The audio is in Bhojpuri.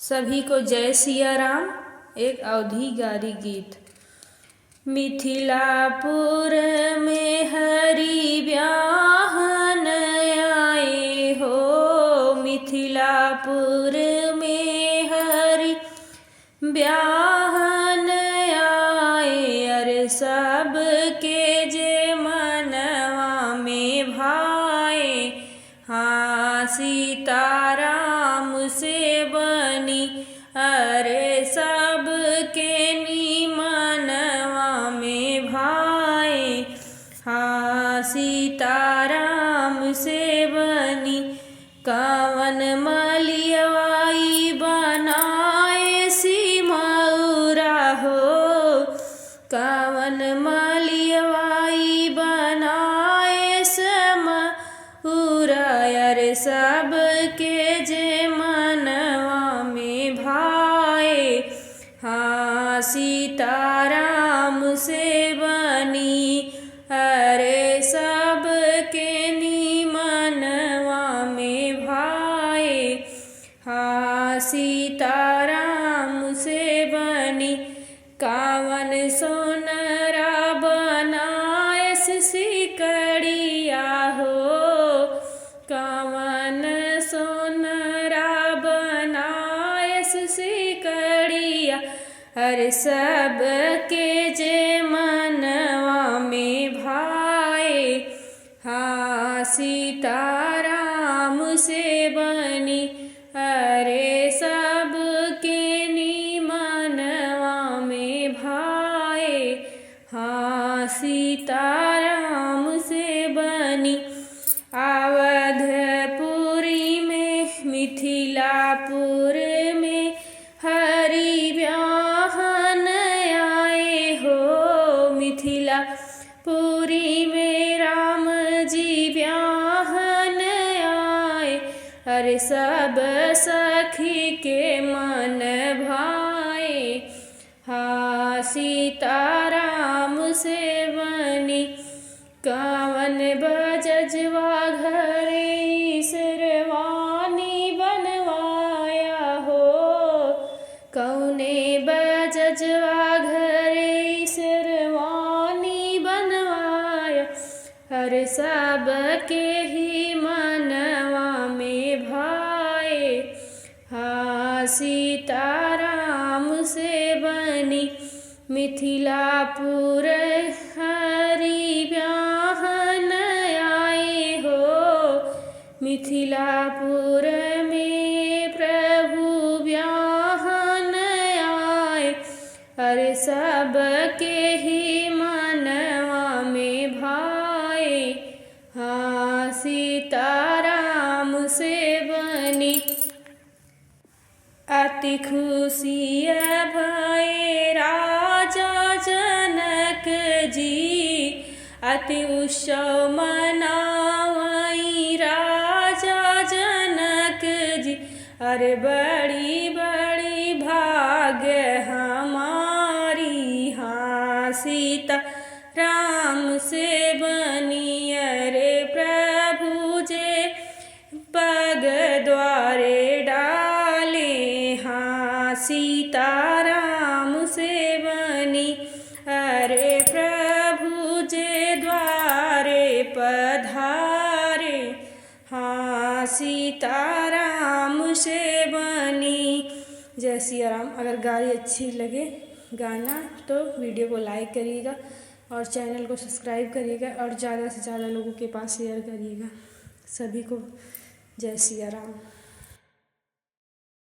सभी को जय सिया राम। एक अवधी गारी गीत। मिथिलापुर में हरि ब्याहन आए हो, मिथिलापुर में हरि ब्याहन आए। अरे सब के जे मनवा में भाए, हाँ सीताराम से बनी। अरे सब के मनवा में भाए, हाँ सीताराम से बनी। कवन मलियाई बनाए सिमौरा हो, कवन मलियाई बनाए सिमौरा। अरे सब के जे मनवा में भाए, हाँ सीताराम से बनी। अरे सब के मनवा में भाए, हाँ सीताराम से बनी। कावन सोनरा बनाए सिकड़िया हो, कावन सोनरा बनाए सिकड़िया। अरे सब के जे मनवा में भाए, हाँ सीताराम से बनी। अरे सब के मनवा में भाए, हाँ सीताराम से बनी। अवधपुरी में मिथिलापुर में हरि ब्याहन आए हो, मिथिलापुरी में राम जी ब्याहन आए। अरे सब सखी के मन भाए, हाँ सीताराम से बनी। कावन बजजवा घरे शेरवानी बनवाया हो, कौने बजजवा घरे शेरवानी बनवाया। हर सब के ही मनवा में भाए, हाँ सीताराम से बनी। मिथिलापुर हरि ब्याहन आए हो, मिथिलापुर में प्रभु ब्याहन आए। अरे सब के ही मनवा में भाए, हाँ सीताराम से बनी। अति खुशी भये राजा जनक जी, अति उत्सव मनावई राजा जनक जी। अरे बड़ी बड़ी भाग्य हमारी, हाँ सीता राम से बनी। अरे प्रभु जे पग द्वारे डाले, हाँ सीताराम से बनी। अरे प्रभु जे द्वारे पधारे, हाँ सीताराम से बनी। जय सिया राम। अगर गाड़ी अच्छी लगे गाना तो वीडियो को लाइक करिएगा और चैनल को सब्सक्राइब करिएगा और ज़्यादा से ज़्यादा लोगों के पास शेयर करिएगा। सभी को जय सिया राम।